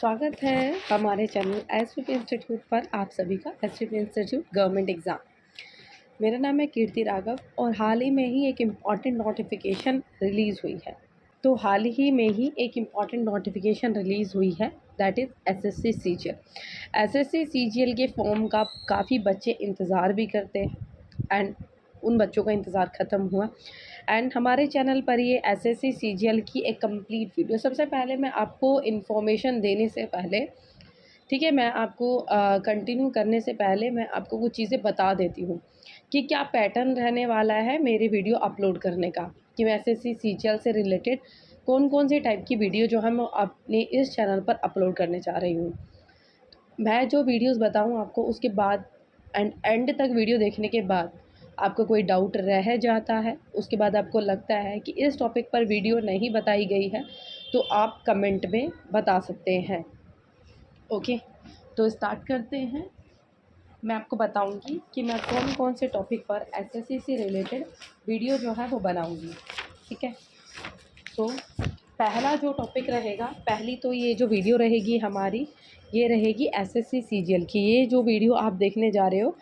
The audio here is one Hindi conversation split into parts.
स्वागत है हमारे चैनल एसवीपी इंस्टीट्यूट पर आप सभी का। SVP institute government exam. मेरा नाम है कीर्ति राघव और हाल ही में ही एक इम्पॉर्टेंट नोटिफिकेशन रिलीज़ हुई है। That is SSC CGL. SSC CGL के फॉर्म का काफ़ी बच्चे इंतज़ार भी करते हैं एंड उन बच्चों का इंतज़ार ख़त्म हुआ एंड हमारे चैनल पर ये एसएससी सीजीएल की एक कंप्लीट वीडियो। सबसे पहले मैं आपको इन्फॉर्मेशन देने से पहले, ठीक है, मैं आपको कंटिन्यू करने से पहले मैं आपको कुछ चीज़ें बता देती हूँ कि क्या पैटर्न रहने वाला है मेरे वीडियो अपलोड करने का, कि मैं एसएससी सीजीएल से रिलेटेड कौन कौन से टाइप की वीडियो जो है मैं अपने इस चैनल पर अपलोड करने जा रही हूँ। मैं जो वीडियोज़ बताऊँ आपको, उसके बाद एंड तक वीडियो देखने के बाद आपको कोई डाउट रह जाता है, उसके बाद आपको लगता है कि इस टॉपिक पर वीडियो नहीं बताई गई है, तो आप कमेंट में बता सकते हैं। ओके, तो स्टार्ट करते हैं। मैं आपको बताऊंगी कि मैं कौन कौन से टॉपिक पर एसएससी से रिलेटेड वीडियो जो है वो बनाऊंगी। ठीक है, तो पहला जो टॉपिक रहेगा, पहली तो ये जो वीडियो रहेगी हमारी, ये रहेगी एसएससी सीजीएल की। ये जो वीडियो आप देखने जा रहे हो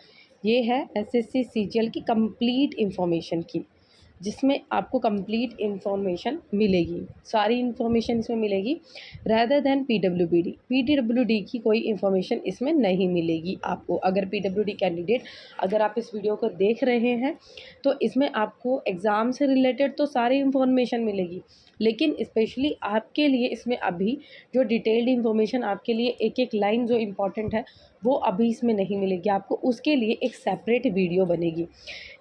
ये है एसएससी सीजीएल की कंप्लीट इन्फॉर्मेशन की, जिसमें आपको कंप्लीट इन्फॉर्मेशन मिलेगी, सारी इन्फॉर्मेशन इसमें मिलेगी रैदर दैन पीडब्ल्यूडी की कोई इन्फॉर्मेशन इसमें नहीं मिलेगी आपको। अगर पीडब्ल्यूडी कैंडिडेट अगर आप इस वीडियो को देख रहे हैं तो इसमें आपको एग्ज़ाम से रिलेटेड तो सारी इन्फॉर्मेशन मिलेगी, लेकिन स्पेशली आपके लिए इसमें अभी जो डिटेल्ड इन्फॉर्मेशन आपके लिए एक एक लाइन जो इम्पॉर्टेंट है वो अभी इसमें नहीं मिलेगी आपको। उसके लिए एक सेपरेट वीडियो बनेगी,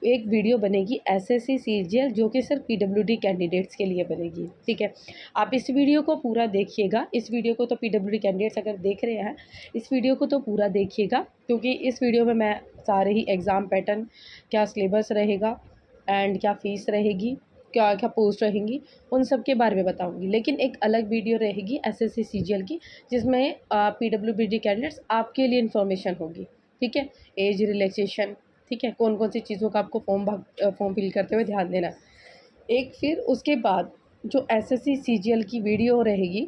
एक वीडियो बनेगी एसएससी सीजीएल जो कि सिर्फ पीडब्ल्यूडी कैंडिडेट्स के लिए बनेगी। ठीक है, आप इस वीडियो को पूरा देखिएगा। इस वीडियो को तो पीडब्ल्यूडी कैंडिडेट्स अगर देख रहे हैं, इस वीडियो को तो पूरा देखिएगा, क्योंकि इस वीडियो में मैं सारे ही एग्ज़ाम पैटर्न, क्या सिलेबस रहेगा एंड क्या फ़ीस रहेगी, क्या क्या पोस्ट रहेंगी, उन सब के बारे में बताऊंगी। लेकिन एक अलग वीडियो रहेगी एसएससी सीजीएल की, जिसमें पीडब्ल्यूडी कैंडिडेट्स आपके लिए इन्फॉर्मेशन होगी। ठीक है, एज रिलैक्सेशन, ठीक है, कौन कौन सी चीज़ों का आपको फॉर्म फिल करते हुए ध्यान देना। एक फिर उसके बाद जो एसएससी सीजीएल की वीडियो रहेगी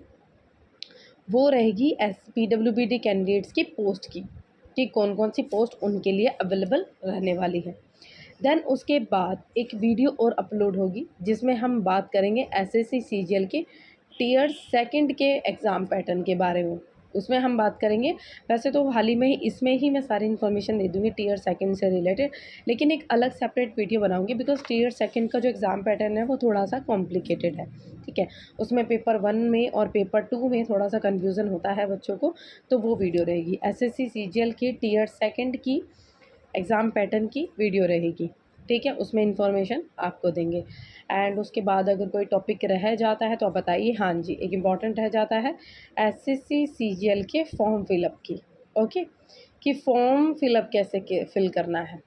वो रहेगी पीडब्ल्यूडी कैंडिडेट्स की पोस्ट की, कि कौन कौन सी पोस्ट उनके लिए अवेलेबल रहने वाली है। देन उसके बाद एक वीडियो और अपलोड होगी जिसमें हम बात करेंगे एसएससी सीजीएल के टीयर सेकंड के एग्ज़ाम पैटर्न के बारे में। उसमें हम बात करेंगे, वैसे तो हाल ही में ही इसमें ही मैं सारी इन्फॉर्मेशन दे दूँगी टीयर सेकंड से रिलेटेड, लेकिन एक अलग सेपरेट वीडियो बनाऊँगी बिकॉज टीयर सेकंड का जो एग्ज़ाम पैटर्न है वो थोड़ा सा कॉम्प्लिकेटेड है। ठीक है, उसमें पेपर 1 में और पेपर 2 में थोड़ा सा कन्फ्यूज़न होता है बच्चों को, तो वो वीडियो रहेगी एसएससी सीजीएल के टीयर सेकंड की एग्ज़ाम पैटर्न की वीडियो रहेगी। ठीक है, उसमें इन्फॉर्मेशन आपको देंगे। एंड उसके बाद अगर कोई टॉपिक रह जाता है तो आप बताइए। हाँ जी, एक इम्पॉर्टेंट रह जाता है एसएससी सीजीएल के फॉर्म फिलअप की। ओके, कि फॉर्म फिलअप कैसे फिल करना है।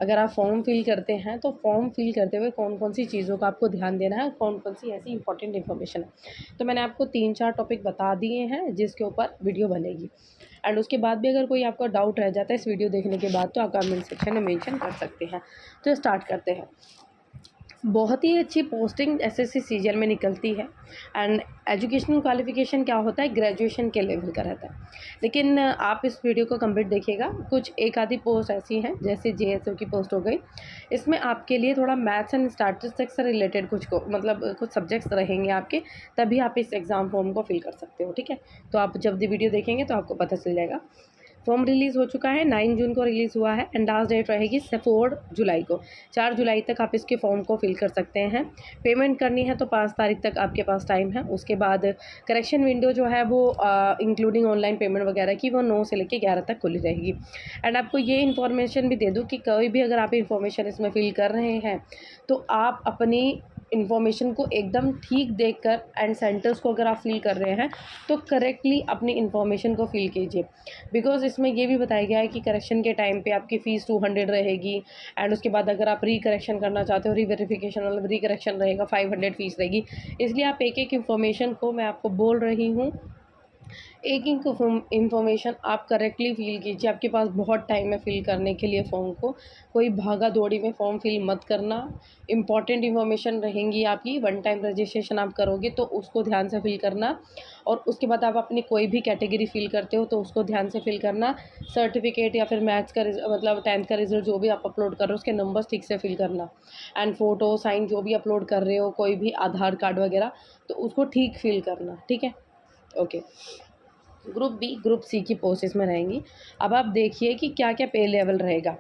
अगर आप फॉर्म फिल करते हैं तो फॉर्म फिल करते हुए कौन कौन सी चीज़ों का आपको ध्यान देना है, कौन कौन सी ऐसी इंपॉर्टेंट इन्फॉर्मेशन है। तो मैंने आपको 3-4 टॉपिक बता दिए हैं जिसके ऊपर वीडियो बनेगी। एंड उसके बाद भी अगर कोई आपका डाउट रह जाता है इस वीडियो देखने के बाद, तो आप कमेंट सेक्शन में मेंशन कर सकते हैं। तो स्टार्ट करते हैं। बहुत ही अच्छी पोस्टिंग एसएससी सीजीएल में निकलती है एंड एजुकेशनल क्वालिफिकेशन क्या होता है, ग्रेजुएशन के लेवल का रहता है। लेकिन आप इस वीडियो को कंप्लीट देखिएगा। कुछ एक आधी पोस्ट ऐसी हैं जैसे जेएसओ की पोस्ट हो गई, इसमें आपके लिए थोड़ा मैथ्स एंड स्टैटिस्टिक्स से रिलेटेड कुछ सब्जेक्ट्स रहेंगे आपके, तभी आप इस एग्ज़ाम फॉर्म को फिल कर सकते हो। ठीक है, तो आप जब भी वीडियो देखेंगे तो आपको पता चल जाएगा। फॉर्म रिलीज़ हो चुका है, 9 जून को रिलीज़ हुआ है एंड लास्ट डेट रहेगी 4 जुलाई को। 4 जुलाई तक आप इसके फॉर्म को फिल कर सकते हैं। पेमेंट करनी है तो 5 तारीख तक आपके पास टाइम है। उसके बाद करेक्शन विंडो जो है वो इंक्लूडिंग ऑनलाइन पेमेंट वगैरह की, वो 9 से लेकर 11 तक खुली रहेगी। एंड आपको ये इन्फॉर्मेशन भी दे दूँ कि कोई भी अगर आप इन्फॉर्मेशन इसमें फिल कर रहे हैं तो आप अपनी इन्फॉर्मेशन को एकदम ठीक देखकर एंड सेंटर्स को अगर आप फिल कर रहे हैं तो करेक्टली अपनी इन्फॉर्मेशन को फिल कीजिए। बिकॉज इसमें ये भी बताया गया है कि करेक्शन के टाइम पे आपकी फ़ीस 200 रहेगी एंड उसके बाद अगर आप रीकरेक्शन करना चाहते हो, रीवेरिफिकेशन मतलब रीकरेक्शन रहेगा, 500 फ़ीस रहेगी। इसलिए आप एक एक इन्फॉर्मेशन को मैं आपको बोल रही हूँ एक इंफॉर्मेशन आप करेक्टली फ़िल कीजिए। आपके पास बहुत टाइम है फ़िल करने के लिए फॉर्म को। कोई भागा-दौड़ी में फॉर्म फ़िल मत करना। इम्पॉर्टेंट इन्फॉर्मेशन रहेंगी आपकी, वन टाइम रजिस्ट्रेशन आप करोगे तो उसको ध्यान से फ़िल करना, और उसके बाद आप अपनी कोई भी कैटेगरी फ़िल करते हो तो उसको ध्यान से फ़िल करना। सर्टिफ़िकेट या फिर मैथ्स का मतलब 10th का रिज़ल्ट जो भी आप अपलोड कर रहे हो उसके नंबर्स ठीक से फ़िल करना। एंड फ़ोटो, साइन जो भी अपलोड कर रहे हो, कोई भी आधार कार्ड वगैरह, तो उसको ठीक फ़िल करना, ठीक है? Okay. Group B, group C की पोस्ट इसमें रहेंगी। अब आप देखिए कि क्या-क्या पे लेवल रहेगा।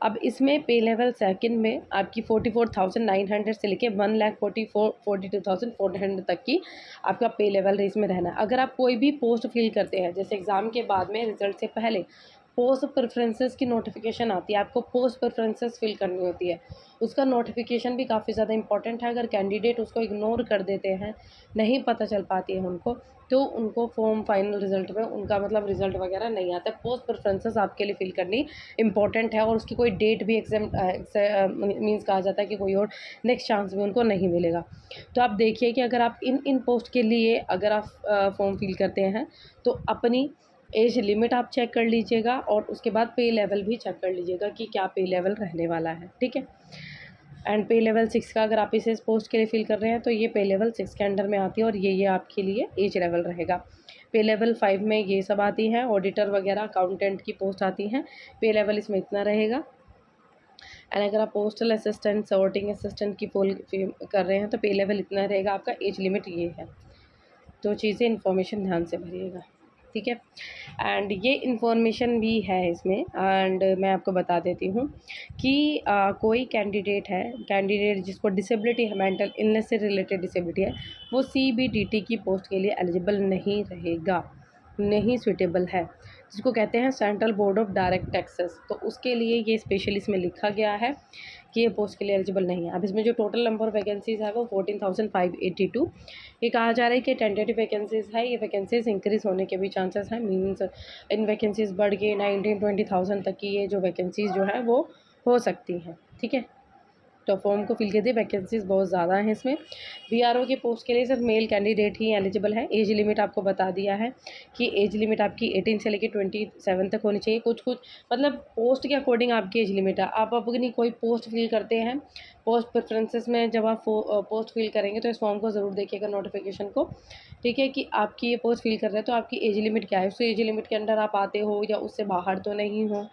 अब इसमें पे लेवल सेकंड में आपकी 44,900 से लेके 1,42,400 तक की आपका पे लेवल इसमें रहना है। अगर आप कोई भी पोस्ट फिल करते हैं, जैसे एग्ज़ाम के बाद में रिज़ल्ट से पहले पोस्ट प्रेफ़रेंसेस की नोटिफ़िकेशन आती है, आपको पोस्ट प्रेफ़रेंसेस फिल करनी होती है। उसका नोटिफ़िकेशन भी काफ़ी ज़्यादा इंपॉर्टेंट है। अगर कैंडिडेट उसको इग्नोर कर देते हैं, नहीं पता चल पाती है उनको, तो उनको फॉर्म फाइनल रिज़ल्ट में उनका मतलब रिज़ल्ट वगैरह नहीं आता है। पोस्ट प्रेफ़रेंसेस आपके लिए फिल करनी इम्पॉर्टेंट है, और उसकी कोई डेट भी मीन्स कहा जाता है कि कोई और नेक्स्ट चांस भी उनको नहीं मिलेगा। तो आप देखिए कि अगर आप इन पोस्ट के लिए अगर आप फॉर्म फिल करते हैं तो अपनी एज लिमिट आप चेक कर लीजिएगा, और उसके बाद पे लेवल भी चेक कर लीजिएगा कि क्या पे लेवल रहने वाला है, ठीक है? एंड पे लेवल 6 का अगर आप इसे इस पोस्ट के लिए फिल कर रहे हैं तो ये पे लेवल 6 के अंडर में आती है, और ये आपके लिए एज लेवल रहेगा। पे लेवल 5 में ये सब आती हैं, ऑडिटर वगैरह अकाउंटेंट की पोस्ट आती हैं। पे लेवल इसमें इतना रहेगा। एंड अगर आप पोस्टल असिस्टेंट, सॉर्टिंग असिस्टेंट की पोल कर रहे हैं तो पे लेवल इतना रहेगा। आपका एज लिमिट ये है। तो चीज़ें इन्फॉर्मेशन ध्यान से भरिएगा, ठीक है? एंड ये इन्फॉर्मेशन भी है इसमें, एंड मैं आपको बता देती हूँ कि कोई कैंडिडेट जिसको डिसेबिलिटी है, मेंटल इलनेस से रिलेटेड डिसेबिलिटी है, वो CBDT की पोस्ट के लिए एलिजिबल नहीं रहेगा, नहीं सूटेबल है, जिसको कहते हैं central board of direct taxes. तो उसके लिए ये स्पेशली इसमें लिखा गया है कि ये पोस्ट के लिए एलिजिबल नहीं है। अब इसमें जो टोटल नंबर ऑफ वैकेंसीज़ है वो 14,582। ये कहा जा रहा है कि टेंटेटिव वैकेंसीज़ है, ये वैकेंसीज़ इंक्रीज़ होने के भी चांसेस हैं। मीन्स इन वैकेंसीज़ बढ़ के 19-20,000 तक की ये जो वैकेंसीज़ जो है वो हो सकती हैं, ठीक है? तो फॉर्म को फिल कीजिए। वैकेंसीज़ बहुत ज़्यादा हैं इसमें। BRO की पोस्ट के लिए सिर्फ मेल कैंडिडेट ही एलिजिबल है। एज लिमिट आपको बता दिया है कि एज लिमिट आपकी 18 से लेकर 27 तक होनी चाहिए। कुछ मतलब पोस्ट के अकॉर्डिंग आपकी एज लिमिट है। आप अपनी कोई पोस्ट फिल करते हैं, पोस्ट प्रेफरेंसेस में जब आप पोस्ट फिल करेंगे तो इस फॉर्म को ज़रूर देखिएगा, नोटिफिकेशन को, ठीक है? कि आपकी ये पोस्ट फिल कर रहे हैं तो आपकी एज लिमिट क्या है, उस एज लिमिट के अंडर आप आते हो या उससे बाहर तो नहीं हो,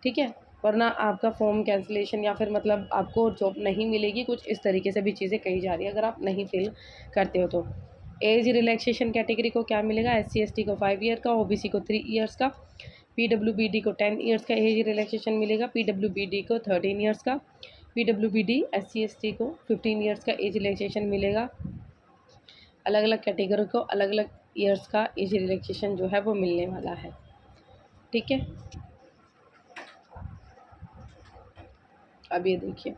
ठीक है? वरना आपका फॉर्म कैंसिलेशन या फिर मतलब आपको जॉब नहीं मिलेगी। कुछ इस तरीके से भी चीज़ें कही जा रही है अगर आप नहीं फिल करते हो तो। एज रिलैक्सेशन कैटेगरी को क्या मिलेगा? SC/ST को 5 ईयर का, OBC को 3 ईयर्स का, PWBD को 10 ईयर्स का एज रिलैक्सेशन मिलेगा, PWBD को 13 ईयर्स का, PWBD SC/ST को 15 ईयर्स का एज रिलैक्सेशन मिलेगा। अलग अलग कैटेगरी को अलग अलग ईयर्स का एज रिलैक्सेशन जो है वो मिलने वाला है, ठीक है? अब ये देखिए,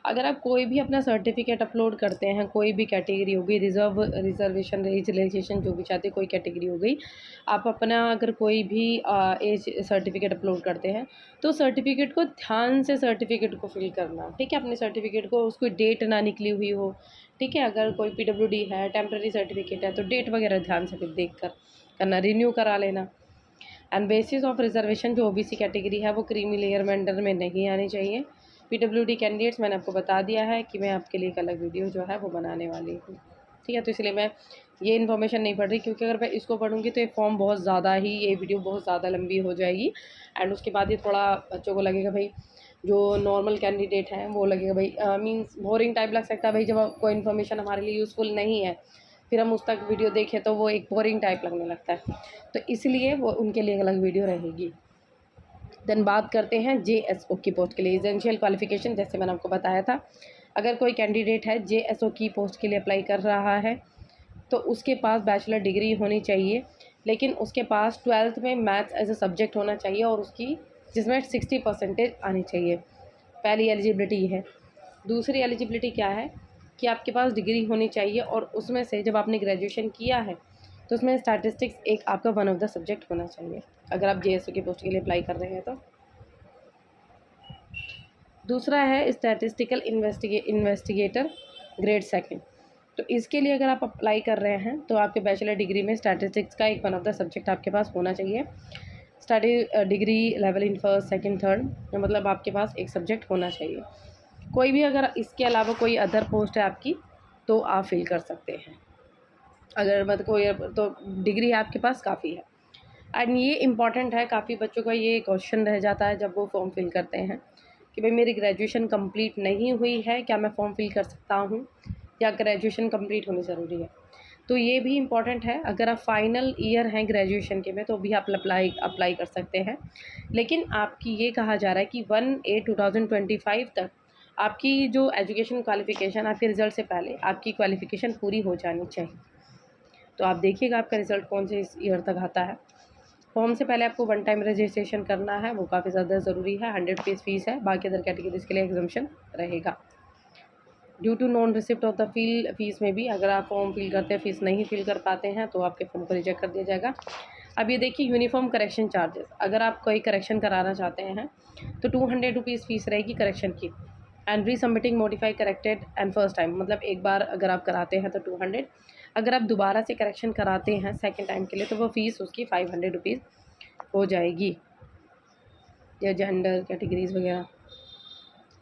अगर आप कोई भी अपना सर्टिफिकेट अपलोड करते हैं, कोई भी कैटेगरी हो गई, रिजर्वेशन, एज रिलैक्सेशन जो भी चाहते हैं, कोई कैटेगरी हो गई, आप अपना अगर कोई भी एज सर्टिफिकेट अपलोड करते हैं तो सर्टिफिकेट को ध्यान से सर्टिफिकेट को फिल करना, ठीक है? अपने सर्टिफिकेट को उसकी डेट ना निकली हुई हो, ठीक है? अगर कोई PWD है, टेम्प्रेरी सर्टिफिकेट है, तो डेट वगैरह ध्यान से फिर देख कर करना, रिन्यू करा लेना। एंड बेसिस ऑफ रिजर्वेशन जो OBC कैटेगरी है वो क्रीमी लेयर में अंडर में नहीं आनी चाहिए। PWD कैंडिडेट्स मैंने आपको बता दिया है कि मैं आपके लिए एक अलग वीडियो जो है वो बनाने वाली हूँ, ठीक है? तो इसलिए मैं ये इन्फॉर्मेशन नहीं पढ़ रही, क्योंकि अगर मैं इसको पढ़ूँगी तो ये फॉर्म बहुत ज़्यादा ही, ये वीडियो बहुत ज़्यादा लंबी हो जाएगी। एंड उसके बाद ये थोड़ा बच्चों को लगेगा भाई, जो नॉर्मल कैंडिडेट हैं वो लगेगा भाई मीन्स बोरिंग टाइप लग सकता है भाई, जब कोई इन्फॉर्मेशन हमारे लिए यूज़फुल नहीं है फिर हम उस तक वीडियो देखें तो वो एक बोरिंग टाइप लगने लगता है। तो इसलिए वो उनके लिए एक अलग वीडियो रहेगी। देन बात करते हैं JSO की पोस्ट के लिए। एसेंशियल क्वालिफिकेशन जैसे मैंने आपको बताया था, अगर कोई कैंडिडेट है JSO की पोस्ट के लिए अप्लाई कर रहा है तो उसके पास बैचलर डिग्री होनी चाहिए, लेकिन उसके पास 12th में मैथ्स एज अ सब्जेक्ट होना चाहिए, और उसकी जिसमें 60% आनी चाहिए। पहली एलिजिबिलिटी है। दूसरी एलिजिबिलिटी क्या है कि आपके पास डिग्री होनी चाहिए, और उसमें से जब आपने ग्रेजुएशन किया है तो उसमें स्टैटिस्टिक्स एक आपका वन ऑफ द सब्जेक्ट होना चाहिए, अगर आप JSO की पोस्ट के लिए अप्लाई कर रहे हैं तो। दूसरा है स्टैटिस्टिकल इन्वेस्टिगेटर ग्रेड 2। तो इसके लिए अगर आप अप्लाई कर रहे हैं तो आपके बैचलर डिग्री में स्टैटिस्टिक्स का एक वन ऑफ द सब्जेक्ट आपके पास होना चाहिए। Study degree level in first second third, मतलब आपके पास एक सब्जेक्ट होना चाहिए। कोई भी अगर इसके अलावा कोई अदर पोस्ट है आपकी तो आप फिल कर सकते हैं। अगर मतलब कोई तो डिग्री आपके पास काफ़ी है। एंड ये इम्पॉर्टेंट है, काफ़ी बच्चों का ये क्वेश्चन रह जाता है जब वो फॉर्म फिल करते हैं कि भाई मेरी ग्रेजुएशन कंप्लीट नहीं हुई है, क्या मैं फॉर्म फिल कर सकता हूँ या ग्रेजुएशन कंप्लीट होनी ज़रूरी है। तो ये भी इम्पॉर्टेंट है, अगर आप फाइनल ईयर हैं ग्रेजुएशन के में तो भी आप अप्लाई कर सकते हैं। लेकिन आपकी ये कहा जा रहा है कि 1/8/2025 तक आपकी जो एजुकेशन क्वालिफ़िकेशन आपके रिज़ल्ट से पहले आपकी क्वालिफ़िकेशन पूरी हो जानी चाहिए। तो आप देखिएगा आपका रिज़ल्ट कौन से इस ईयर तक आता है। फॉर्म से पहले आपको वन टाइम रजिस्ट्रेशन करना है, वो काफ़ी ज़्यादा ज़रूरी है। 100 रुपीज़ फ़ीस है, बाकी अदर कैटेगरीज़ के लिए एग्जम्पशन रहेगा। Due to non receipt of the fees में भी अगर आप फॉर्म फिल करते हैं, फ़ीस नहीं फिल कर पाते हैं तो आपके फॉर्म को रिजेक्ट कर दिया जाएगा। अब ये देखिए यूनिफॉर्म करेक्शन चार्जेस, अगर आप कोई करेक्शन कराना चाहते हैं तो 200 रुपीज़ फ़ीस रहेगी करेक्शन की। And re submitting modify corrected and first time, मतलब एक बार अगर आप कराते हैं तो 200, अगर आप दोबारा से करेक्शन कराते हैं सेकेंड टाइम के लिए तो वो फ़ीस उसकी 500 रुपीज़ हो जाएगी। या जेंडर कैटेगरीज़ वगैरह,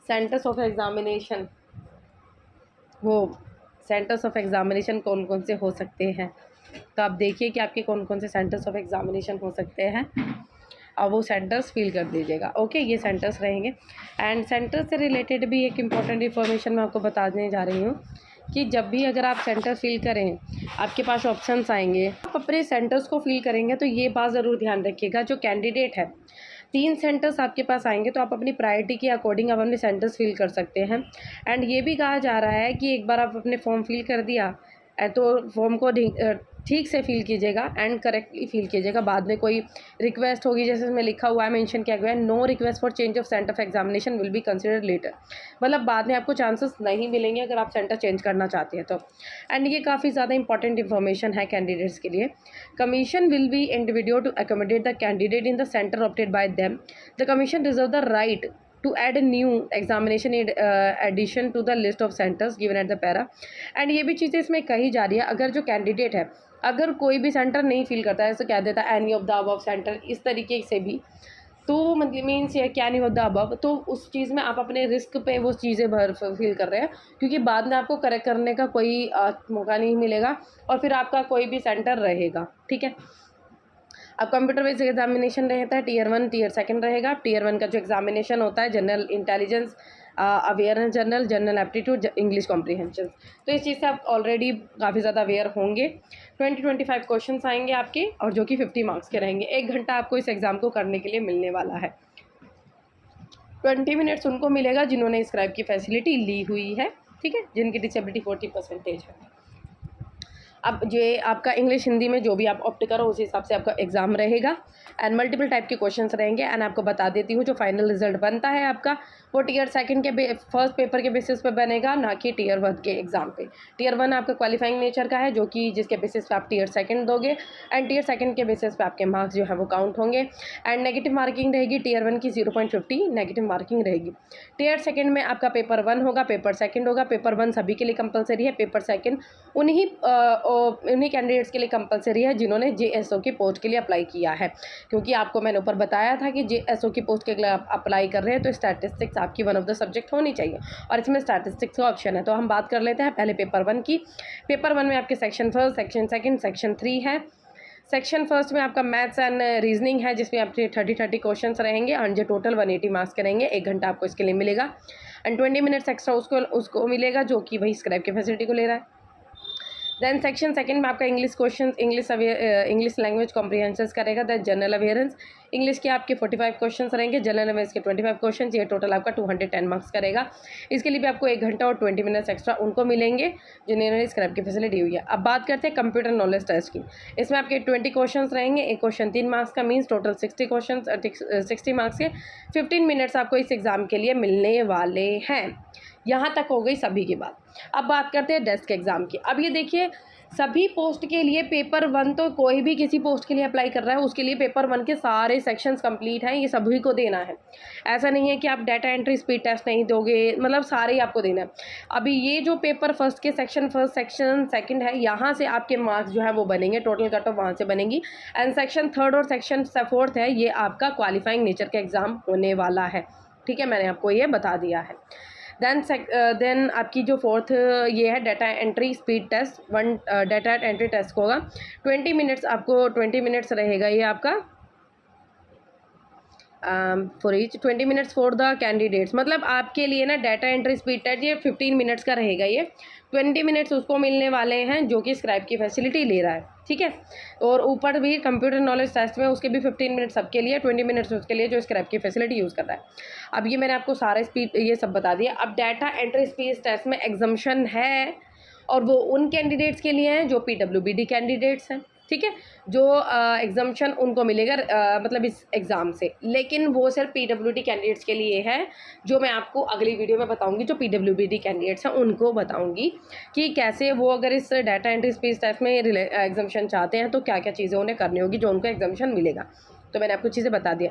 सेंटर्स ऑफ एग्ज़ामिनेशन, वो सेंटर्स ऑफ एग्ज़ामिनेशन कौन कौन से हो सकते हैं, तो आप देखिए कि आपके कौन कौन से सेंटर्स ऑफ एग्ज़ामिनेशन हो सकते हैं और वो सेंटर्स फिल कर दीजिएगा। ओके, ये सेंटर्स रहेंगे। एंड सेंटर से रिलेटेड भी एक इम्पॉर्टेंट इन्फॉर्मेशन मैं आपको बताने जा रही हूँ कि जब भी अगर आप सेंटर फिल करें आपके पास ऑप्शंस आएंगे, आप अपने सेंटर्स को फिल करेंगे तो ये बात ज़रूर ध्यान रखिएगा, जो कैंडिडेट है 3 सेंटर्स आपके पास आएंगे तो आप अपनी प्रायोरिटी के अकॉर्डिंग आप अपने सेंटर्स फिल कर सकते हैं। एंड ये भी कहा जा रहा है कि एक बार आप अपने फॉर्म फिल कर दिया तो फॉर्म को ठीक से फिल कीजिएगा एंड करेक्टली फिल कीजिएगा। बाद में कोई रिक्वेस्ट होगी, जैसे इसमें लिखा हुआ है, मेंशन किया गया है, no request for change of centre of examination will be considered later, मतलब बाद में आपको चांसेस नहीं मिलेंगे अगर आप सेंटर चेंज करना चाहते हैं तो। एंड ये काफ़ी ज़्यादा इंपॉर्टेंट इन्फॉर्मेशन है कैंडिडेट्स के लिए। Commission will be individual to accommodate the candidate in the centre opted by them. The commission reserve the right to add a new examination addition to the list of centers given at the para। And ये भी चीज़ें इसमें कही जा रही है, अगर जो कैंडिडेट है अगर कोई भी सेंटर नहीं फिल करता है, जैसे कह देता है any of the above centre, इस तरीके से भी, तो मतलब मीन्स ये क्या नहीं ऑफ द अबव, तो उस चीज़ में आप अपने रिस्क पे वो चीज़ें फिल कर रहे हैं, क्योंकि बाद में आपको करेक्ट करने का कोई मौका नहीं मिलेगा और फिर आपका कोई भी सेंटर रहेगा। ठीक है, अब कंप्यूटर बेस्ड एग्जामिनेशन रहता है, टीयर 1 टीयर 2 रहेगा। टीयर 1 का जो एग्जामिनेशन होता है general intelligence, awareness general aptitude, English comprehension, तो इस चीज़ से आप ऑलरेडी काफ़ी ज़्यादा अवेयर होंगे। 20-25 क्वेश्चन आएंगे आपके और जो कि 50 मार्क्स के रहेंगे। 1 घंटा आपको इस एग्ज़ाम को करने के लिए मिलने वाला है। 20 मिनट्स उनको मिलेगा जिन्होंने स्क्राइब की फैसिलिटी ली हुई है, ठीक है, जिनकी डिसेबिलिटी 40% है। अब ये आपका इंग्लिश हिंदी में जो भी आप ऑप्ट करो उस हिसाब से आपका एग्ज़ाम रहेगा। एंड मल्टीपल टाइप के क्वेश्चंस रहेंगे। एंड आपको बता देती हूँ जो फाइनल रिजल्ट बनता है आपका वो टीयर 2 के फर्स्ट पेपर के बेसिस पे बनेगा, ना कि टीयर 1 के एग्ज़ाम पे। टीयर 1 आपका क्वालिफाइंग नेचर का है, जो कि जिसके बेसिस पे आप टीयर 2 दोगे, एंड टीयर 2 के बेसिस पे आपके मार्क्स जो है वो काउंट होंगे। एंड नेगेटिव मार्किंग रहेगी टीयर 1 की 0.50 नेगेटिव मार्किंग रहेगी। टीयर 2 में आपका पेपर 1 होगा, पेपर 2 होगा। पेपर 1 सभी के लिए कंपलसरी है, पेपर 2 उन्हीं कैंडिडेट्स के लिए कंपलसरी है जिन्होंने जेएसओ की पोस्ट के लिए अप्लाई किया है, क्योंकि आपको मैंने ऊपर बताया था कि जेएसओ की पोस्ट के लिए आप अप्लाई कर रहे हैं तो स्टैटिस्टिक्स आपकी वन ऑफ द सब्जेक्ट होनी चाहिए और इसमें स्टैटिस्टिक्स का ऑप्शन है। तो हम बात कर लेते हैं पहले पेपर 1 की। पेपर 1 में आपके सेक्शन 1, सेक्शन 2, सेक्शन 3 है। सेक्शन 1 में आपका मैथ्स एंड रीजनिंग है, जिसमें आपके 30 क्वेश्चन रहेंगे और जो टोटल 180 मार्क्स करेंगे। 1 घंटा आपको इसके लिए मिलेगा एंड 20 मिनट्स एक्स्ट्रा उसको मिलेगा, जो कि भाई स्क्राइब की फैसिलिटी को ले रहा है। देन सेक्शन 2 में आपका English question, English language comprehension करेगा। दैन जनरल अवेयरेंस, इंग्लिश के आपके 45 क्वेश्चन रहेंगे, जनरल अवेयरेंस के 25 क्वेश्चन, ये टोटल आपका 210 मार्क्स करेगा। इसके लिए भी आपको 1 घंटा और 20 मिनट्स एक्स्ट्रा उनको मिलेंगे जिन्होंने स्क्रैप की फैसिलिटी हुई है। अब बात करते हैं कंप्यूटर नॉलेज टेस्ट की। इसमें आपके 20 क्वेश्चन रहेंगे, एक क्वेश्चन 3 मार्क्स का, मीन्स टोटल 60 क्वेश्चन 60 मार्क्स के 15 मिनट्स आपको इस एग्ज़ाम के लिए मिलने वाले हैं। यहाँ तक हो गई सभी की बात। अब बात करते हैं डेस्क एग्ज़ाम की। अब ये देखिए सभी पोस्ट के लिए पेपर 1 तो कोई भी किसी पोस्ट के लिए अप्लाई कर रहा है उसके लिए पेपर 1 के सारे सेक्शंस कंप्लीट हैं, ये सभी को देना है। ऐसा नहीं है कि आप डाटा एंट्री स्पीड टेस्ट नहीं दोगे, मतलब सारे ही आपको देना है। अभी ये जो पेपर फर्स्ट के सेक्शन फर्स्ट सेक्शन सेकंड है, यहाँ से आपके मार्क्स जो है वो बनेंगे, टोटल कट ऑफ वहाँ से बनेगी। एंड सेक्शन थर्ड और सेक्शन फोर्थ है, ये आपका क्वालिफाइंग नेचर का एग्ज़ाम होने वाला है। ठीक है, मैंने आपको ये बता दिया है। देन आपकी जो फोर्थ ये है data entry speed test, 1 data entry test होगा 20 मिनट्स, आपको 20 मिनट्स रहेगा ये आपका for each 20 minutes for the candidates. मतलब आपके लिए ना डाटा एंट्री स्पीड टेस्ट ये 15 मिनट्स का रहेगा, ये 20 मिनट्स उसको मिलने वाले हैं जो कि स्क्राइब की फैसिलिटी ले रहा है। ठीक है, और ऊपर भी कंप्यूटर नॉलेज टेस्ट में उसके भी 15 मिनट्स सबके लिए, 20 मिनट्स उसके लिए जो स्क्रैप की फैसिलिटी यूज़ कर रहा है। अब ये मैंने आपको सारे स्पीड ये सब बता दिया। अब डाटा एंट्री स्पीड टेस्ट में एग्जम्पशन है और वो उन कैंडिडेट्स के लिए हैं जो PWBD कैंडिडेट्स हैं। ठीक है, जो एग्जम्पशन उनको मिलेगा मतलब इस एग्ज़ाम से, लेकिन वो सिर्फ PWD कैंडिडेट्स के लिए है, जो मैं आपको अगली वीडियो में बताऊंगी। जो PWBD कैंडिडेट्स हैं उनको बताऊंगी कि कैसे वो अगर इस डाटा एंट्री स्पीड टेस्ट में एग्जम्पशन चाहते हैं तो क्या क्या चीज़ें उन्हें करनी होगी जो उनको एग्जम्पशन मिलेगा। तो मैंने आपको चीज़ें बता दिया।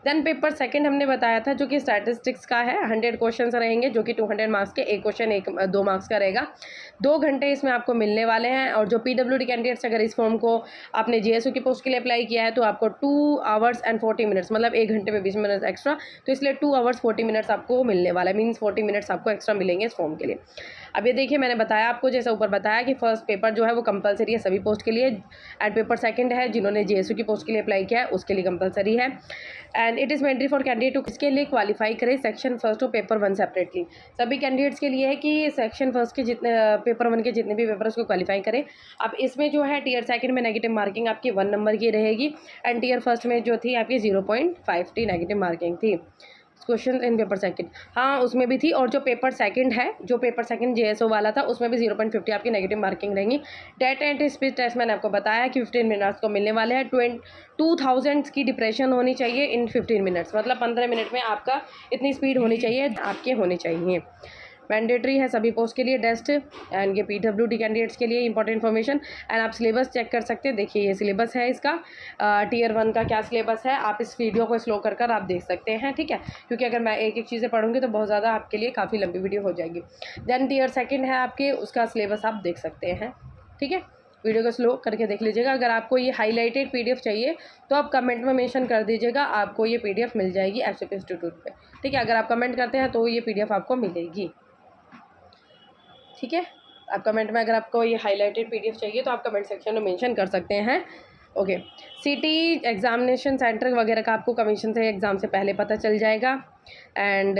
देन पेपर सेकंड हमने बताया था जो कि स्टैटिस्टिक्स का है, 100 क्वेश्चंस रहेंगे जो कि 200 मार्क्स के, एक क्वेश्चन 2 मार्क्स का रहेगा। 2 घंटे इसमें आपको मिलने वाले हैं। और जो PWD कैंडिडेट्स अगर इस फॉर्म को आपने JSU की पोस्ट के लिए अप्लाई किया है तो आपको 2 आवर्स एंड 40 मिनट्स, मतलब 1 घंटे में 20 मिनट एक्स्ट्रा, तो इसलिए 2 आवर्स 40 मिनट्स आपको मिलने वाला है, मीन्स 40 मिनट्स आपको एक्स्ट्रा मिलेंगे इस फॉर्म के लिए। अब ये देखिए, मैंने बताया आपको जैसा ऊपर बताया कि फर्स्ट पेपर जो है वो कंपलसरी है सभी पोस्ट के लिए, एंड पेपर सेकंड है जिन्होंने JSU की पोस्ट के लिए अप्लाई किया है उसके लिए कंपलसरी है। And it is mandatory for candidate to इसके लिए क्वालिफाई करें सेक्शन फर्स्ट और पेपर 1 सेपरेटली। सभी कैंडिडेट्स के लिए है कि सेक्शन फर्स्ट के जितने पेपर 1 के जितने भी पेपर उसको क्वालिफाई करें। अब इसमें जो है टीयर सेकंड में नेगेटिव मार्किंग आपकी 1 नंबर की रहेगी, एंड टीयर फर्स्ट में जो थी आपकी 0.50 नेगेटिव मार्किंग थी। क्वेश्चन इन पेपर सेकंड, हाँ उसमें भी थी। और जो पेपर सेकंड है, जो पेपर सेकंड JSO वाला था, उसमें भी 0.50 आपकी नेगेटिव मार्किंग रहेंगी। डाटा एंट्री स्पीड टेस्ट मैंने आपको बताया कि 15 मिनट्स को मिलने वाले हैं। 2000 की डिप्रेशन होनी चाहिए इन 15 मिनट्स, मतलब 15 मिनट में आपका इतनी स्पीड होनी चाहिए, आपके होने चाहिए। मैंडेटरी है सभी पोस्ट के लिए टेस्ट, एंड ये PWD कैंडिडेट्स के लिए इंपॉर्टेंट इन्फॉर्मेशन। एंड आप सिलेबस चेक कर सकते हैं, देखिए ये सिलेबस है इसका, टीयर 1 का क्या सिलेबस है, आप इस वीडियो को स्लो कर आप देख सकते हैं। ठीक है, क्योंकि अगर मैं एक एक चीज़ें पढ़ूंगी तो बहुत ज़्यादा आपके लिए काफ़ी लंबी वीडियो हो जाएगी। देन टीयर सेकेंड है आपके, उसका सिलेबस आप देख सकते हैं। ठीक है, वीडियो को स्लो करके देख लीजिएगा। अगर आपको ये हाईलाइटेड PDF चाहिए तो आप कमेंट में मेंशन कर दीजिएगा, आपको ये PDF मिल जाएगी FCP इंस्टीट्यूट पे। ठीक है, अगर आप कमेंट करते हैं तो ये PDF आपको मिलेगी। ठीक है, आप कमेंट में अगर आपको ये हाईलाइटेड PDF चाहिए तो आप कमेंट सेक्शन में मेंशन कर सकते हैं। ओके, CT एग्जामिनेशन सेंटर वगैरह का आपको कमीशन से एग्ज़ाम से पहले पता चल जाएगा। एंड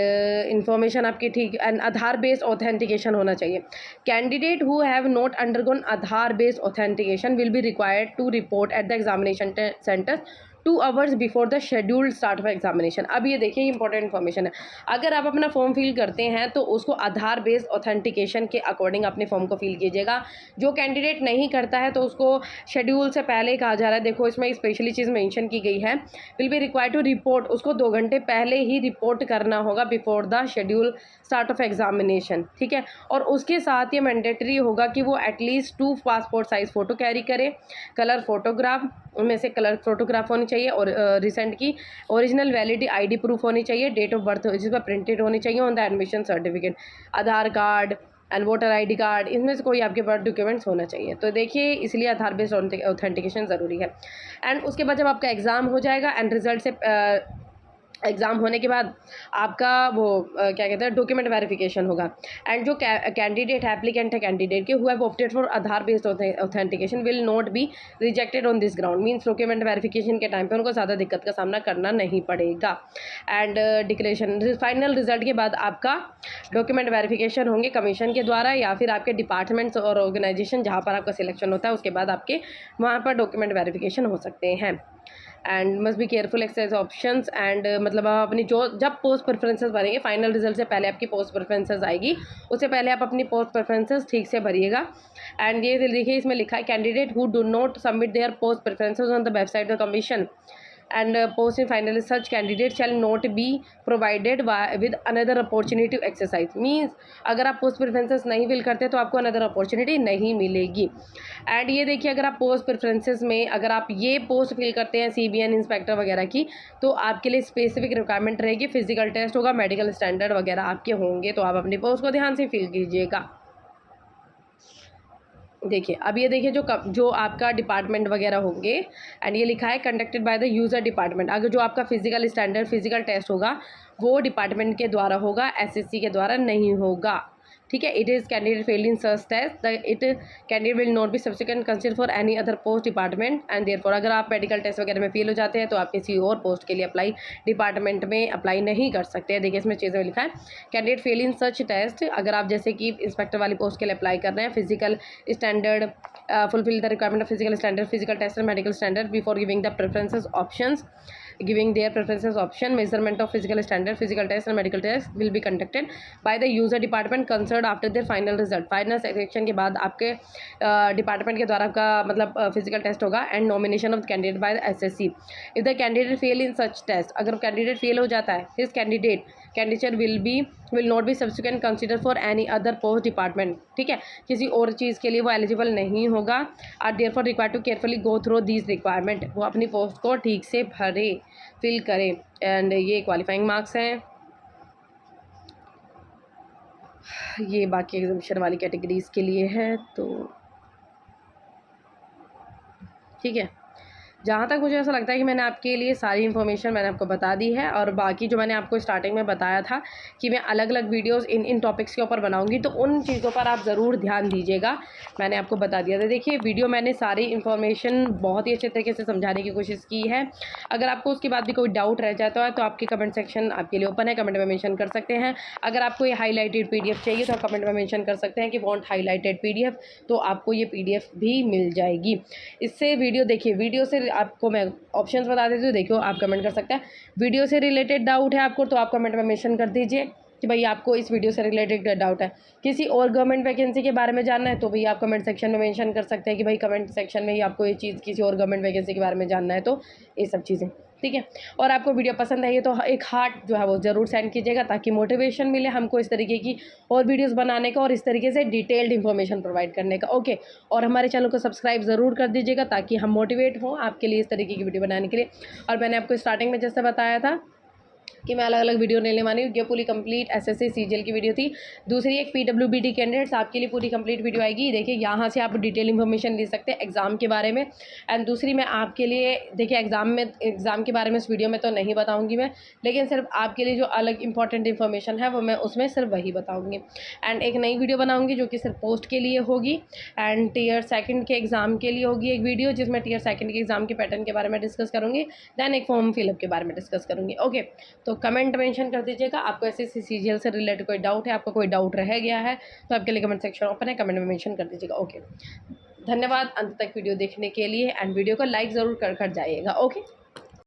इन्फॉर्मेशन आपकी ठीक, एंड आधार बेस्ड ऑथेंटिकेशन होना चाहिए। Candidate who have not undergone Aadhaar based authentication will be required to report at the examination centre 2 hours before the scheduled start of examination. अब ये देखिए इंपॉर्टेंट इन्फॉर्मेशन है, अगर आप अपना फॉर्म फिल करते हैं तो उसको आधार बेस्ड ऑथेंटिकेशन के अकॉर्डिंग अपने फॉर्म को फिल कीजिएगा। जो कैंडिडेट नहीं करता है तो उसको शेड्यूल से पहले कहा जा रहा है, देखो इसमें स्पेशली चीज़ मेंशन की गई है, will be required to report, उसको 2 घंटे पहले ही रिपोर्ट करना होगा before the schedule start of examination. ठीक है, और उसके साथ ये मैंडेटरी होगा कि वो at least 2 passport size photo carry करे, कलर फोटोग्राफ, उनमें से कलर फोटोग्राफ होनी चाहिए, और रिसेंट की ओरिजिनल वैलिड ID प्रूफ होनी चाहिए, डेट ऑफ बर्थ जिस पर प्रिंटेड होनी चाहिए on the admission certificate, Aadhaar card and voter ID card, इसमें से कोई आपके पास डॉक्यूमेंट्स होना चाहिए। तो देखिए इसलिए आधार बेस्ड ऑथेंटिकेशन ज़रूरी है। एंड उसके बाद जब आपका एग्ज़ाम हो जाएगा एंड रिजल्ट से एग्ज़ाम होने के बाद आपका वो क्या कहते हैं डॉक्यूमेंट वेरिफिकेशन होगा। एंड जो कैंडिडेट एप्लीकेंट है कैंडिडेट के who have opted for Aadhaar based authentication will not be rejected on this ground, means document verification के टाइम पे उनको ज़्यादा दिक्कत का सामना करना नहीं पड़ेगा। एंड डिक्लेरेशन फाइनल रिजल्ट के बाद आपका डॉक्यूमेंट वेरिफिकेशन होंगे कमीशन के द्वारा या फिर आपके डिपार्टमेंट्स और ऑर्गेनाइजेशन जहाँ पर आपका सिलेक्शन होता है उसके बाद आपके वहाँ पर डॉक्यूमेंट वेरिफिकेशन हो सकते हैं। And must be careful exercise options, and मतलब आप अपनी जो जब पोस्ट प्रेफरेंसेस भरेंगे फाइनल रिजल्ट से पहले आपकी पोस्ट प्रेफरेंसेस आएगी, उससे पहले आप अपनी पोस्ट प्रेफरेंसेस ठीक से भरिएगा। एंड ये देखिए इसमें लिखा है candidate who do not submit there post preferences on the website of commission and post in finally such candidate shall not be provided with another opportunity to exercise means अगर आप पोस्ट प्रेफरेंसेस नहीं फिल करते तो आपको अनदर अपॉर्चुनिटी नहीं मिलेगी। एंड ये देखिए, अगर आप पोस्ट प्रेफरेंसेस में अगर आप ये पोस्ट फिल करते हैं CBN इंस्पेक्टर वगैरह की, तो आपके लिए स्पेसिफिक रिक्वायरमेंट रहेगी, फिजिकल टेस्ट होगा, मेडिकल स्टैंडर्ड वगैरह आपके होंगे, तो आप अपनी पोस्ट को ध्यान से फिल कीजिएगा। देखिए अब ये देखिए जो आपका डिपार्टमेंट वगैरह होंगे, एंड ये लिखा है conducted by the user department. अगर जो आपका फिजिकल स्टैंडर्ड फिजिकल टेस्ट होगा वो डिपार्टमेंट के द्वारा होगा, SSC के द्वारा नहीं होगा, ठीक है। It is candidate fail in such test it candidate will not be subsequent consider for any other post department and therefore अगर आप मेडिकल टेस्ट वगैरह में फेल हो जाते हैं तो आप किसी और पोस्ट के लिए अप्लाई डिपार्टमेंट में अप्लाई नहीं कर सकते हैं। देखिए इसमें चीज़ें लिखा है candidate fail in such test, अगर आप जैसे कि इंस्पेक्टर वाली पोस्ट के लिए अप्लाई कर रहे हैं, physical standard fulfill the requirement of physical standard, physical test and medical standard before giving the preferences options, giving their preferences option, measurement of physical standard, physical test and medical test will be conducted by the user department concerned after their final result। Final selection के बाद आपके डिपार्टमेंट के द्वारा आपका मतलब फिजिकल टेस्ट होगा and nomination of candidate by the SSC। If the candidate fail in such test, अगर कैंडिडेट फेल हो जाता है, his candidature will not be subsequent consider for any other post department, ठीक है, किसी और चीज़ के लिए वो एलिजिबल नहीं होगा। Are therefore required to carefully go through these requirement, वो अपनी पोस्ट को ठीक से भरे फिल करें। एंड ये क्वालिफाइंग मार्क्स हैं, ये बाकी एग्जामिनेशन वाली कैटेगरीज के लिए है, तो ठीक है। जहाँ तक मुझे ऐसा लगता है कि मैंने आपके लिए सारी इन्फॉर्मेशन मैंने आपको बता दी है, और बाकी जो मैंने आपको स्टार्टिंग में बताया था कि मैं अलग अलग वीडियोस इन टॉपिक्स के ऊपर बनाऊंगी, तो उन चीज़ों पर आप ज़रूर ध्यान दीजिएगा, मैंने आपको बता दिया था। देखिए वीडियो मैंने सारी इन्फॉर्मेशन बहुत ही अच्छे तरीके से समझाने की कोशिश की है। अगर आपको उसके बाद भी कोई डाउट रह जाता है तो आपके कमेंट सेक्शन आपके लिए ओपन है, कमेंट में मेंशन कर सकते हैं। अगर आपको ये हाईलाइटेड PDF चाहिए तो आप कमेंट में मेंशन कर सकते हैं कि वांट हाईलाइटेड PDF, तो आपको ये PDF भी मिल जाएगी। इससे वीडियो देखिए, वीडियो से आपको मैं ऑप्शंस बता देती हूँ, देखियो आप कमेंट कर सकते हैं। वीडियो से रिलेटेड डाउट है आपको तो आप कमेंट में मेंशन कर दीजिए कि भाई आपको इस वीडियो से रिलेटेड डाउट है। किसी और गवर्नमेंट वैकेंसी के बारे में जानना है तो भाई आप कमेंट सेक्शन में मेंशन कर सकते हैं कि भाई कमेंट सेक्शन में ही आपको ये चीज़ किसी और गवर्नमेंट वैकेंसी के बारे में जानना है, तो ये सब चीज़ें, ठीक है। और आपको वीडियो पसंद आई है तो एक हार्ट जो है वो ज़रूर सेंड कीजिएगा ताकि मोटिवेशन मिले हमको इस तरीके की और वीडियोस बनाने का और इस तरीके से डिटेल्ड इन्फॉर्मेशन प्रोवाइड करने का, ओके। और हमारे चैनल को सब्सक्राइब ज़रूर कर दीजिएगा ताकि हम मोटिवेट हों आपके लिए इस तरीके की वीडियो बनाने के लिए। और मैंने आपको स्टार्टिंग में जैसे बताया था कि मैं अलग अलग वीडियो लेने वाली हूँ, ये पूरी कंप्लीट SSC CGL की वीडियो थी। दूसरी एक PWBD कैंडिडेट्स आपके लिए पूरी कंप्लीट वीडियो आएगी, देखिए यहाँ से आप डिटेल इन्फॉर्मेशन ले सकते हैं एग्ज़ाम के बारे में। एंड दूसरी मैं आपके लिए देखिए एग्ज़ाम के बारे में इस वीडियो में तो नहीं बताऊँगी मैं, लेकिन सिर्फ आपके लिए जो अलग इंपॉर्टेंट इन्फॉर्मेशन है वो मैं उसमें सिर्फ वही बताऊँगी। एंड एक नई वीडियो बनाऊँगी जो कि सिर्फ पोस्ट के लिए होगी एंड Tier 2 के एग्ज़ाम के लिए होगी एक वीडियो, जिसमें Tier 2 के एग्ज़ाम के पैटर्न के बारे में डिस्कस करूँगी, दैन एक फॉर्म फिलअप के बारे में डिस्कस करूँगी, ओके। तो कमेंट मेंशन कर दीजिएगा आपको SSC CGL से रिलेटेड कोई डाउट है, आपको कोई डाउट रह गया है तो आपके लिए कमेंट सेक्शन ओपन है, कमेंट में मेंशन कर दीजिएगा, ओके। धन्यवाद अंत तक वीडियो देखने के लिए, एंड वीडियो को लाइक ज़रूर कर जाइएगा, ओके।